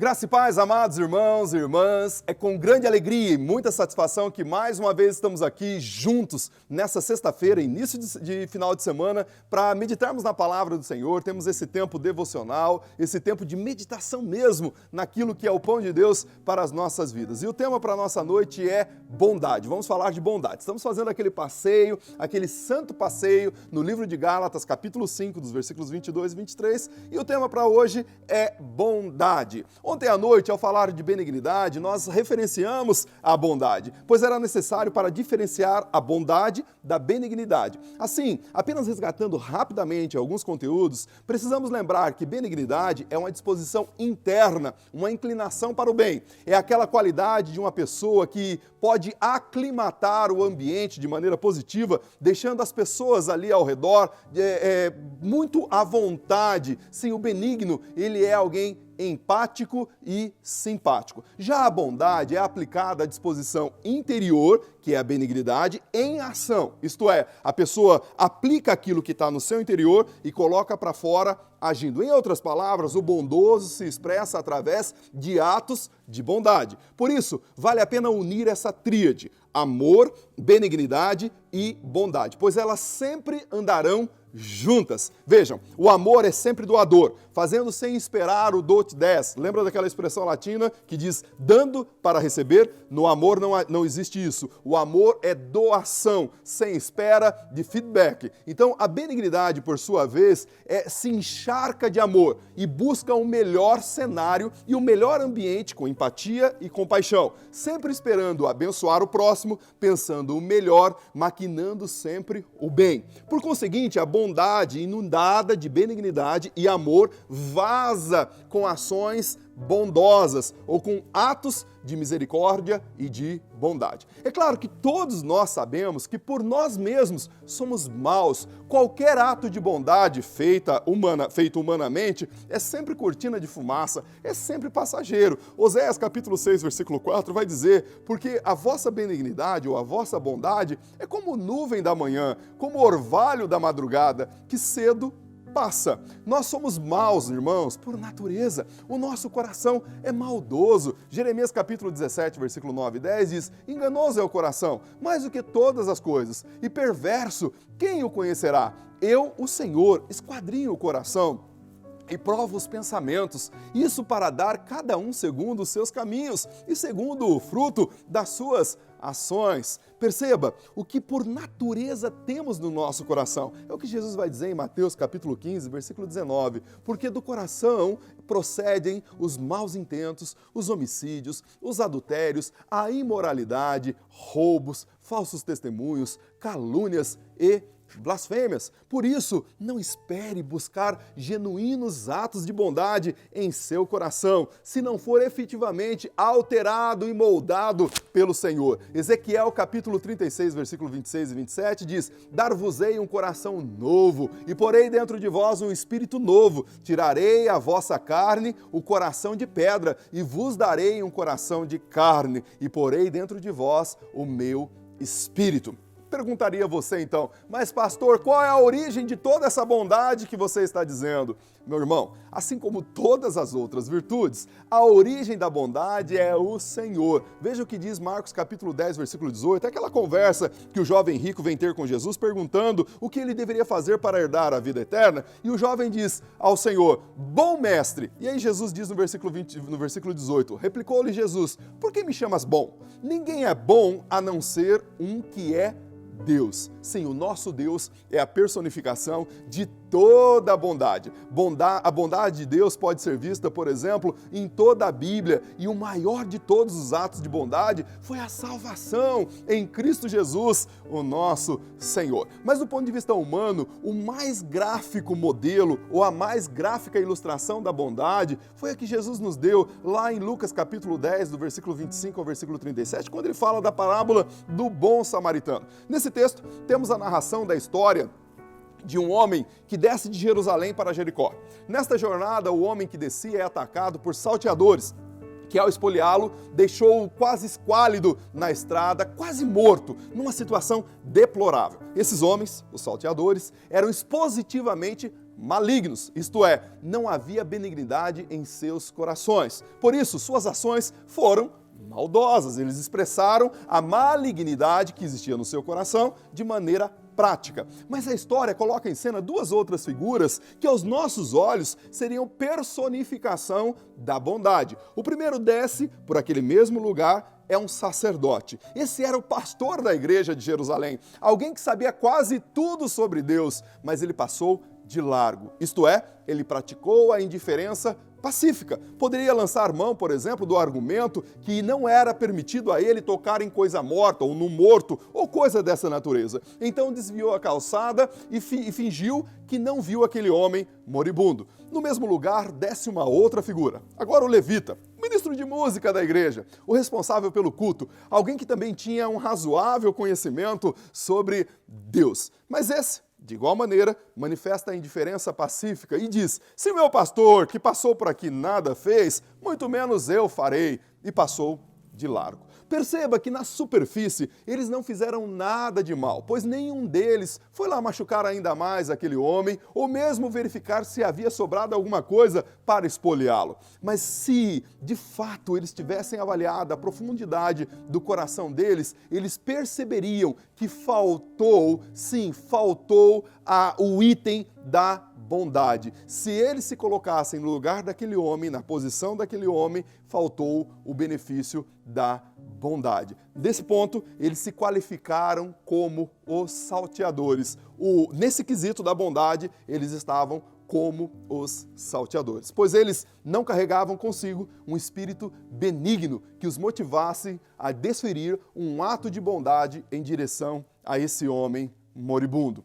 Graça e paz, amados irmãos e irmãs, é com grande alegria e muita satisfação que mais uma vez estamos aqui juntos nessa sexta-feira, início de final de semana, para meditarmos na palavra do Senhor. Temos esse tempo devocional, esse tempo de meditação mesmo naquilo que é o pão de Deus para as nossas vidas. E o tema para a nossa noite é bondade. Vamos falar de bondade. Estamos fazendo aquele passeio, aquele santo passeio no livro de Gálatas, capítulo 5, dos versículos 22 e 23, e o tema para hoje é bondade. Ontem à noite, ao falar de benignidade, nós referenciamos a bondade, pois era necessário para diferenciar a bondade da benignidade. Assim, apenas resgatando rapidamente alguns conteúdos, precisamos lembrar que benignidade é uma disposição interna, uma inclinação para o bem. É aquela qualidade de uma pessoa que pode aclimatar o ambiente de maneira positiva, deixando as pessoas ali ao redor muito à vontade. Sim, o benigno, ele é alguém empático e simpático. Já a bondade é aplicada à disposição interior, que é a benignidade, em ação. Isto é, a pessoa aplica aquilo que está no seu interior e coloca para fora agindo. Em outras palavras, o bondoso se expressa através de atos de bondade. Por isso, vale a pena unir essa tríade: amor, benignidade e bondade, pois elas sempre andarão juntas. Vejam, o amor é sempre doador, fazendo sem esperar o dote des. Lembra daquela expressão latina que diz dando para receber? No amor não existe isso. O amor é doação, sem espera de feedback. Então, a benignidade, por sua vez, se encharca de amor e busca um melhor cenário e um melhor ambiente com empatia e compaixão, sempre esperando abençoar o próximo, pensando o melhor, maquinando sempre o bem. Por conseguinte, a bondade inundada de benignidade e amor vaza com ações bondosas ou com atos de misericórdia e de bondade. É claro que todos nós sabemos que por nós mesmos somos maus. Qualquer ato de bondade feito humanamente é sempre cortina de fumaça, é sempre passageiro. Oséias capítulo 6, versículo 4 vai dizer: porque a vossa benignidade ou a vossa bondade é como nuvem da manhã, como orvalho da madrugada, que cedo passa. Nós somos maus, irmãos, por natureza. O nosso coração é maldoso. Jeremias capítulo 17, versículo 9 e 10 diz: enganoso é o coração, mais do que todas as coisas, e perverso, quem o conhecerá? Eu, o Senhor, esquadrinho o coração e provo os pensamentos, isso para dar cada um segundo os seus caminhos e segundo o fruto das suas ações. Perceba, o que por natureza temos no nosso coração é o que Jesus vai dizer em Mateus capítulo 15, versículo 19, porque do coração procedem os maus intentos, os homicídios, os adultérios, a imoralidade, roubos, falsos testemunhos, calúnias e blasfêmias. Por isso, não espere buscar genuínos atos de bondade em seu coração, se não for efetivamente alterado e moldado pelo Senhor. Ezequiel capítulo 36, versículo 26 e 27 diz: dar-vos-ei um coração novo, e porei dentro de vós um espírito novo, tirarei a vossa carne, o coração de pedra, e vos darei um coração de carne, e porei dentro de vós o meu espírito. Perguntaria você então: mas pastor, qual é a origem de toda essa bondade que você está dizendo? Meu irmão, assim como todas as outras virtudes, a origem da bondade é o Senhor. Veja o que diz Marcos capítulo 10, versículo 18, aquela conversa que o jovem rico vem ter com Jesus perguntando o que ele deveria fazer para herdar a vida eterna, e o jovem diz ao Senhor: bom mestre. E aí Jesus diz no versículo 18, replicou-lhe Jesus: por que me chamas bom? Ninguém é bom a não ser um que é Deus. Sim, o nosso Deus é a personificação de toda a bondade. A bondade de Deus pode ser vista, por exemplo, em toda a Bíblia, e o maior de todos os atos de bondade foi a salvação em Cristo Jesus, o nosso Senhor. Mas do ponto de vista humano, o mais gráfico modelo ou a mais gráfica ilustração da bondade foi a que Jesus nos deu lá em Lucas capítulo 10, do versículo 25 ao versículo 37, quando ele fala da parábola do bom samaritano. Nesse texto, temos a narração da história de um homem que desce de Jerusalém para Jericó. Nesta jornada, o homem que descia é atacado por salteadores, que ao espoliá-lo, deixou-o quase esquálido na estrada, quase morto, numa situação deplorável. Esses homens, os salteadores, eram expositivamente malignos, isto é, não havia benignidade em seus corações. Por isso, suas ações foram maldosas. Eles expressaram a malignidade que existia no seu coração de maneira prática. Mas a história coloca em cena duas outras figuras que aos nossos olhos seriam personificação da bondade. O primeiro desce por aquele mesmo lugar, é um sacerdote. Esse era o pastor da igreja de Jerusalém, alguém que sabia quase tudo sobre Deus, mas ele passou de largo. Isto é, ele praticou a indiferença pacífica. Poderia lançar mão, por exemplo, do argumento que não era permitido a ele tocar em coisa morta ou no morto ou coisa dessa natureza. Então desviou a calçada e fingiu que não viu aquele homem moribundo. No mesmo lugar desce uma outra figura. Agora o levita, ministro de música da igreja, o responsável pelo culto, alguém que também tinha um razoável conhecimento sobre Deus. Mas esse, de igual maneira, manifesta a indiferença pacífica e diz: se meu pastor, que passou por aqui, nada fez, muito menos eu farei. E passou de largo. Perceba que na superfície eles não fizeram nada de mal, pois nenhum deles foi lá machucar ainda mais aquele homem ou mesmo verificar se havia sobrado alguma coisa para espoliá-lo. Mas se de fato eles tivessem avaliado a profundidade do coração deles, eles perceberiam que faltou o item da bondade. Se eles se colocassem no lugar daquele homem, na posição daquele homem, faltou o benefício da bondade. Desse ponto, eles se qualificaram como os salteadores. Nesse quesito da bondade, eles estavam como os salteadores, pois eles não carregavam consigo um espírito benigno que os motivasse a desferir um ato de bondade em direção a esse homem moribundo.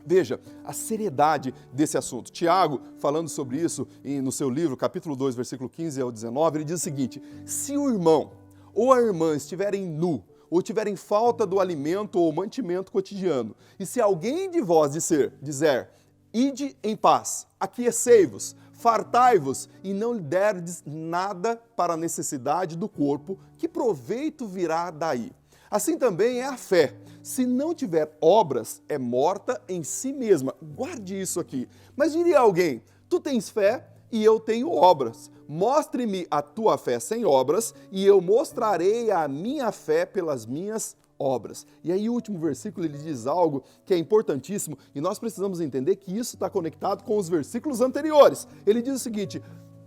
Veja a seriedade desse assunto. Tiago, falando sobre isso no seu livro, capítulo 2, versículo 15 ao 19, ele diz o seguinte: se o irmão ou a irmã estiverem nu, ou tiverem falta do alimento ou mantimento cotidiano, e se alguém de vós dizer, ide em paz, aquecei-vos, fartai-vos, e não lhe derdes nada para a necessidade do corpo, que proveito virá daí? Assim também é a fé. Se não tiver obras, é morta em si mesma. Guarde isso aqui. Mas diria alguém: tu tens fé e eu tenho obras. Mostre-me a tua fé sem obras e eu mostrarei a minha fé pelas minhas obras. E aí o último versículo ele diz algo que é importantíssimo e nós precisamos entender que isso está conectado com os versículos anteriores. Ele diz o seguinte: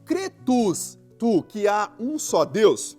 crê tu que há um só Deus?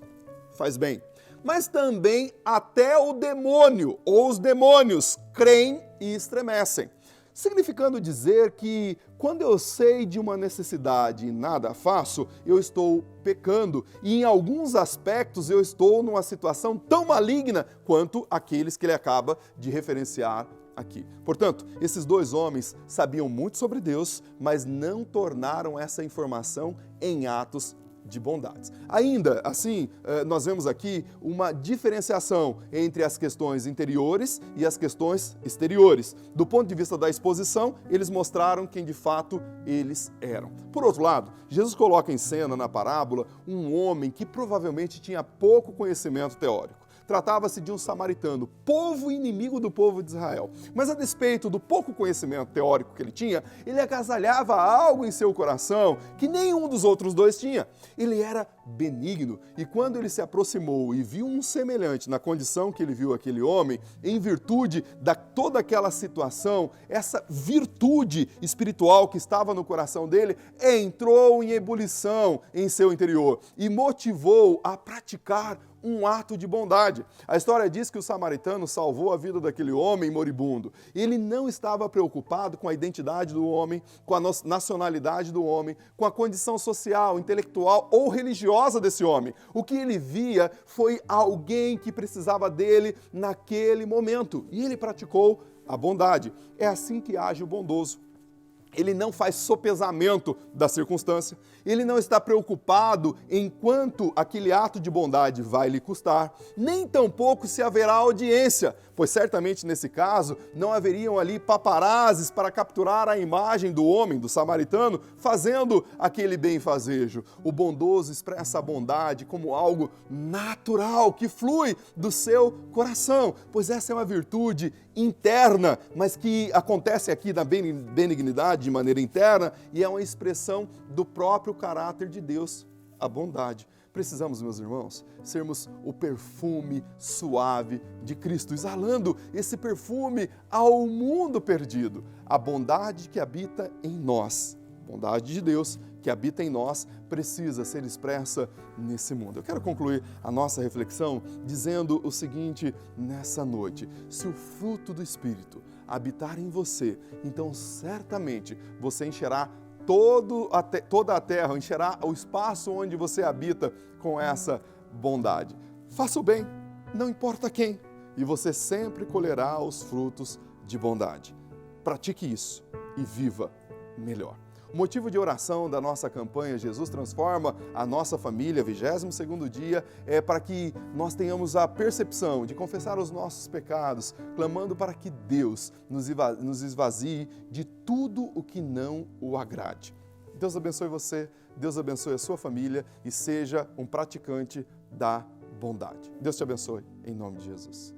Faz bem. Mas também até o demônio ou os demônios creem e estremecem. Significando dizer que quando eu sei de uma necessidade e nada faço, eu estou pecando e em alguns aspectos eu estou numa situação tão maligna quanto aqueles que ele acaba de referenciar aqui. Portanto, esses dois homens sabiam muito sobre Deus, mas não tornaram essa informação em atos de bondades. Ainda assim, nós vemos aqui uma diferenciação entre as questões interiores e as questões exteriores. Do ponto de vista da exposição, eles mostraram quem de fato eles eram. Por outro lado, Jesus coloca em cena na parábola um homem que provavelmente tinha pouco conhecimento teórico. Tratava-se de um samaritano, povo inimigo do povo de Israel. Mas a despeito do pouco conhecimento teórico que ele tinha, ele agasalhava algo em seu coração que nenhum dos outros dois tinha. Ele era benigno e quando ele se aproximou e viu um semelhante na condição que ele viu aquele homem, em virtude de toda aquela situação, essa virtude espiritual que estava no coração dele entrou em ebulição em seu interior e motivou a praticar um ato de bondade. A história diz que o samaritano salvou a vida daquele homem moribundo. Ele não estava preocupado com a identidade do homem, com a nacionalidade do homem, com a condição social, intelectual ou religiosa desse homem. O que ele via foi alguém que precisava dele naquele momento. E ele praticou a bondade. É assim que age o bondoso. Ele não faz sopesamento da circunstância, ele não está preocupado em quanto aquele ato de bondade vai lhe custar, nem tampouco se haverá audiência, pois certamente nesse caso não haveriam ali paparazes para capturar a imagem do homem, do samaritano, fazendo aquele benfazejo. O bondoso expressa a bondade como algo natural, que flui do seu coração, pois essa é uma virtude interna, mas que acontece aqui na benignidade de maneira interna e é uma expressão do próprio caráter de Deus, a bondade. Precisamos, meus irmãos, sermos o perfume suave de Cristo, exalando esse perfume ao mundo perdido. A bondade que habita em nós, bondade de Deus que habita em nós, precisa ser expressa nesse mundo. Eu quero concluir a nossa reflexão dizendo o seguinte nessa noite: se o fruto do Espírito habitar em você, então certamente você encherá toda a terra, encherá o espaço onde você habita com essa bondade. Faça o bem, não importa quem, e você sempre colherá os frutos de bondade. Pratique isso e viva melhor. O motivo de oração da nossa campanha Jesus Transforma a Nossa Família, 22º dia, é para que nós tenhamos a percepção de confessar os nossos pecados, clamando para que Deus nos esvazie de tudo o que não o agrade. Deus abençoe você, Deus abençoe a sua família e seja um praticante da bondade. Deus te abençoe, em nome de Jesus.